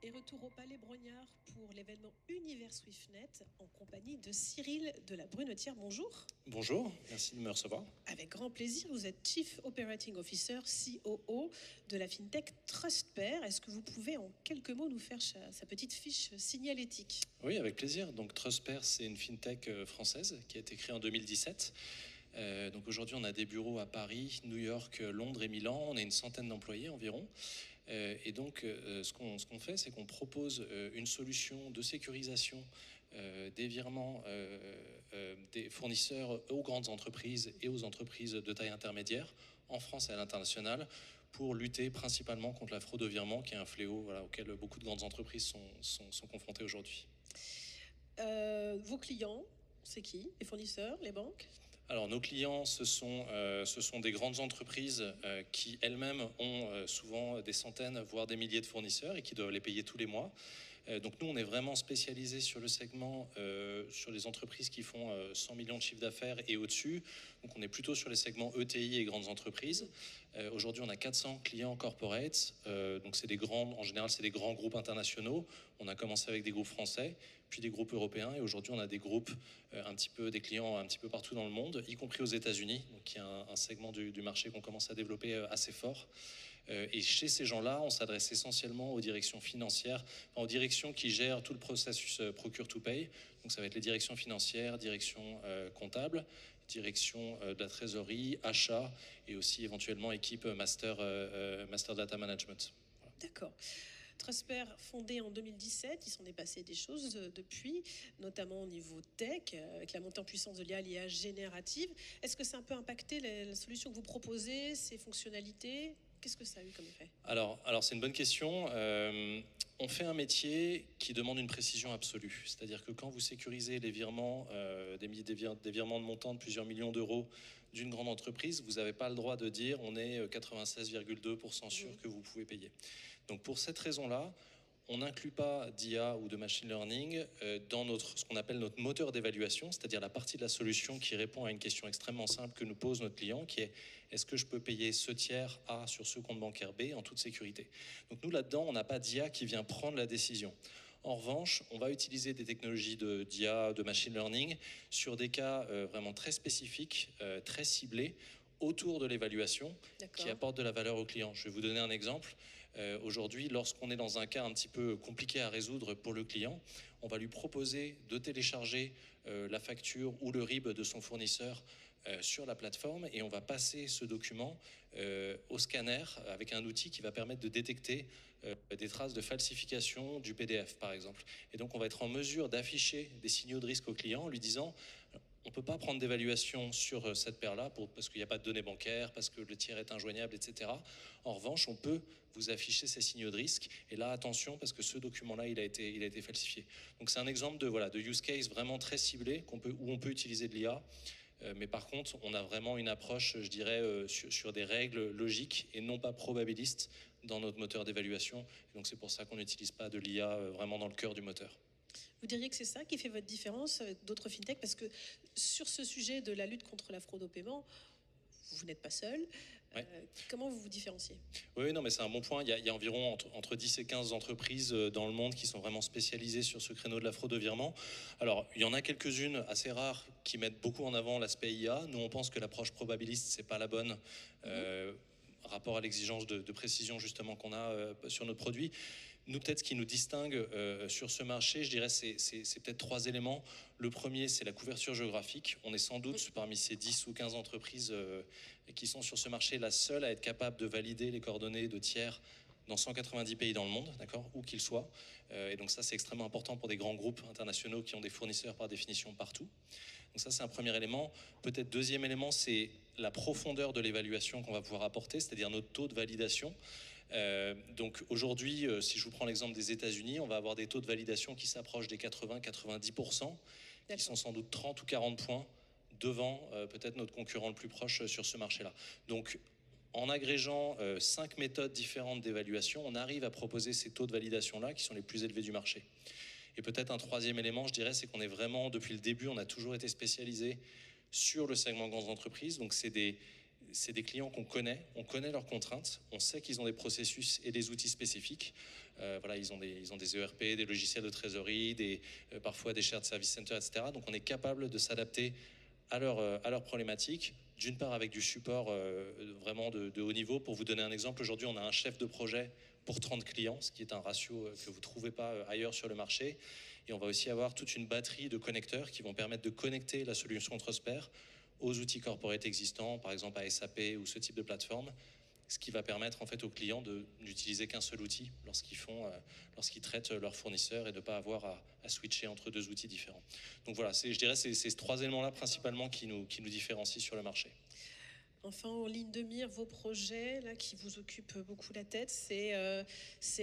Et retour au Palais Brognard pour l'événement Univers SwiftNet en compagnie de Cyril de la Brunetière. Bonjour. Bonjour, merci de me recevoir. Avec grand plaisir, vous êtes Chief Operating Officer, COO de la FinTech TrustPair. Est-ce que vous pouvez en quelques mots nous faire sa petite fiche signalétique? Oui, avec plaisir. Donc TrustPair, c'est une fintech française qui a été créée en 2017. Donc aujourd'hui, on a des bureaux à Paris, New York, Londres et Milan. On a une centaine d'employés environ. Et donc, ce qu'on fait, c'est qu'on propose une solution de sécurisation des virements des fournisseurs aux grandes entreprises et aux entreprises de taille intermédiaire en France et à l'international pour lutter principalement contre la fraude au virement, qui est un fléau auquel beaucoup de grandes entreprises sont confrontées aujourd'hui. Vos clients, c'est qui? Les fournisseurs, les banques? Alors nos clients, ce sont des grandes entreprises qui elles-mêmes ont souvent des centaines, voire des milliers de fournisseurs et qui doivent les payer tous les mois. Donc nous, on est vraiment spécialisé sur le segment, sur les entreprises qui font 100 millions de chiffre d'affaires et au-dessus. Donc on est plutôt sur les segments ETI et grandes entreprises. Aujourd'hui, on a 400 clients corporates. Donc c'est des grands, en général, c'est des grands groupes internationaux. On a commencé avec des groupes français, puis des groupes européens, et aujourd'hui, on a des groupes des clients un petit peu partout dans le monde, y compris aux États-Unis, donc il y a un segment du marché qu'on commence à développer assez fort. Et chez ces gens-là, on s'adresse essentiellement aux directions financières, aux directions qui gèrent tout le processus procure to pay. Donc ça va être les directions financières, directions comptables, direction de la trésorerie, achat et aussi éventuellement équipe master data management. Voilà. D'accord. TrustPair, fondé en 2017, il s'en est passé des choses depuis, notamment au niveau tech, avec la montée en puissance de l'IA générative. Est-ce que ça a un peu impacté la solution que vous proposez, ses fonctionnalités? Qu'est-ce que ça a eu comme effet? Alors c'est une bonne question. On fait un métier qui demande une précision absolue. C'est-à-dire que quand vous sécurisez les virements, des virements de montant de plusieurs millions d'euros d'une grande entreprise, vous n'avez pas le droit de dire on est 96,2% sûr que vous pouvez payer. Donc pour cette raison-là, on n'inclut pas d'IA ou de machine learning dans ce qu'on appelle notre moteur d'évaluation, c'est-à-dire la partie de la solution qui répond à une question extrêmement simple que nous pose notre client, qui est est-ce que je peux payer ce tiers A sur ce compte bancaire B en toute sécurité? Donc nous, là-dedans, on n'a pas d'IA qui vient prendre la décision. En revanche, on va utiliser des technologies d'IA, de machine learning, sur des cas vraiment très spécifiques, très ciblés, autour de l'évaluation qui apporte de la valeur au client. Je vais vous donner un exemple. Aujourd'hui, lorsqu'on est dans un cas un petit peu compliqué à résoudre pour le client, on va lui proposer de télécharger la facture ou le RIB de son fournisseur sur la plateforme et on va passer ce document au scanner avec un outil qui va permettre de détecter des traces de falsification du PDF par exemple. Et donc on va être en mesure d'afficher des signaux de risque au client en lui disant on ne peut pas prendre d'évaluation sur cette paire-là parce qu'il n'y a pas de données bancaires, parce que le tiers est injoignable, etc. En revanche, on peut vous afficher ces signaux de risque. Et là, attention, parce que ce document-là, il a été falsifié. Donc c'est un exemple de use case vraiment très ciblé où on peut utiliser de l'IA. Mais par contre, on a vraiment une approche, je dirais, sur des règles logiques et non pas probabilistes dans notre moteur d'évaluation. Et donc c'est pour ça qu'on n'utilise pas de l'IA vraiment dans le cœur du moteur. Vous diriez que c'est ça qui fait votre différence avec d'autres fintechs? Parce que sur ce sujet de la lutte contre la fraude au paiement, vous n'êtes pas seul. Ouais. Comment vous vous différenciez? Oui, non, mais c'est un bon point. Il y a environ entre 10 et 15 entreprises dans le monde qui sont vraiment spécialisées sur ce créneau de la fraude au virement. Alors, il y en a quelques-unes assez rares qui mettent beaucoup en avant l'aspect IA. Nous, on pense que l'approche probabiliste, c'est pas la bonne. Rapport à l'exigence de précision justement qu'on a sur notre produit. Nous, peut-être ce qui nous distingue sur ce marché, je dirais, c'est peut-être 3 éléments. Le premier, c'est la couverture géographique. On est sans doute parmi ces 10 ou 15 entreprises qui sont sur ce marché la seule à être capable de valider les coordonnées de tiers dans 190 pays dans le monde, d'accord, où qu'ils soient. Et donc ça, c'est extrêmement important pour des grands groupes internationaux qui ont des fournisseurs par définition partout. Donc ça, c'est un premier élément. Peut-être deuxième élément, c'est la profondeur de l'évaluation qu'on va pouvoir apporter, c'est-à-dire notre taux de validation. Donc aujourd'hui, si je vous prends l'exemple des États-Unis, on va avoir des taux de validation qui s'approchent des 80-90%, qui sont sans doute 30 ou 40 points devant peut-être notre concurrent le plus proche sur ce marché-là. Donc en agrégeant 5 méthodes différentes d'évaluation, on arrive à proposer ces taux de validation-là qui sont les plus élevés du marché. Et peut-être un troisième élément, je dirais, c'est qu'on est vraiment, depuis le début, on a toujours été spécialisé sur le segment grandes entreprises. Donc c'est des c'est des clients qu'on connaît, on connaît leurs contraintes, on sait qu'ils ont des processus et des outils spécifiques. Voilà, ils ont des ERP, des logiciels de trésorerie, parfois des shared service centers, etc. Donc on est capable de s'adapter à leurs problématiques, d'une part avec du support vraiment de haut niveau. Pour vous donner un exemple, aujourd'hui on a un chef de projet pour 30 clients, ce qui est un ratio que vous ne trouvez pas ailleurs sur le marché. Et on va aussi avoir toute une batterie de connecteurs qui vont permettre de connecter la solution Trosper aux outils corporate existants, par exemple à SAP ou ce type de plateforme, ce qui va permettre en fait aux clients d'utiliser qu'un seul outil lorsqu'ils traitent leurs fournisseurs et de ne pas avoir à switcher entre deux outils différents. Donc voilà, je dirais c'est ces trois éléments-là principalement qui nous différencient sur le marché. Enfin, en ligne de mire, vos projets là, qui vous occupent beaucoup la tête, c'est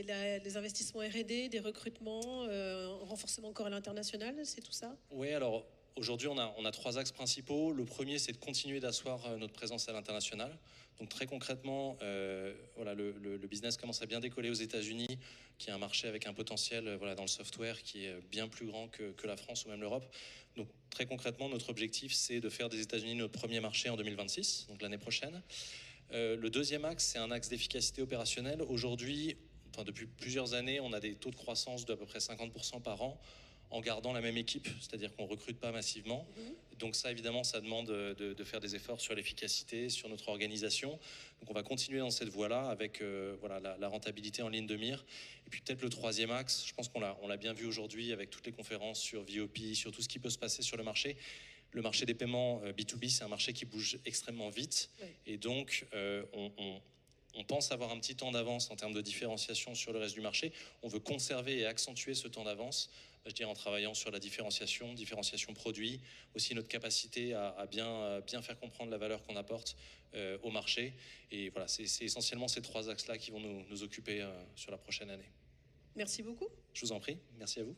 les investissements R&D, des recrutements, un renforcement encore à l'international, c'est tout ça? Oui, alors aujourd'hui, on a trois axes principaux. Le premier, c'est de continuer d'asseoir notre présence à l'international. Donc très concrètement, voilà, le business commence à bien décoller aux États-Unis, qui est un marché avec un potentiel voilà, dans le software qui est bien plus grand que la France ou même l'Europe. Donc très concrètement, notre objectif, c'est de faire des États-Unis notre premier marché en 2026, donc l'année prochaine. Le deuxième axe, c'est un axe d'efficacité opérationnelle. Aujourd'hui, enfin, depuis plusieurs années, on a des taux de croissance d'à peu près 50% par an en gardant la même équipe, c'est-à-dire qu'on ne recrute pas massivement. Donc ça, évidemment, ça demande de faire des efforts sur l'efficacité, sur notre organisation. Donc on va continuer dans cette voie-là avec voilà, la rentabilité en ligne de mire. Et puis peut-être le troisième axe, je pense qu'on l'a bien vu aujourd'hui avec toutes les conférences sur VOP, sur tout ce qui peut se passer sur le marché. Le marché des paiements B2B, c'est un marché qui bouge extrêmement vite. Oui. Et donc, on pense avoir un petit temps d'avance en termes de différenciation sur le reste du marché. On veut conserver et accentuer ce temps d'avance, je dirais en travaillant sur la différenciation produit, aussi notre capacité à bien faire comprendre la valeur qu'on apporte au marché. Et voilà, c'est essentiellement ces trois axes-là qui vont nous occuper sur la prochaine année. Merci beaucoup. Je vous en prie, merci à vous.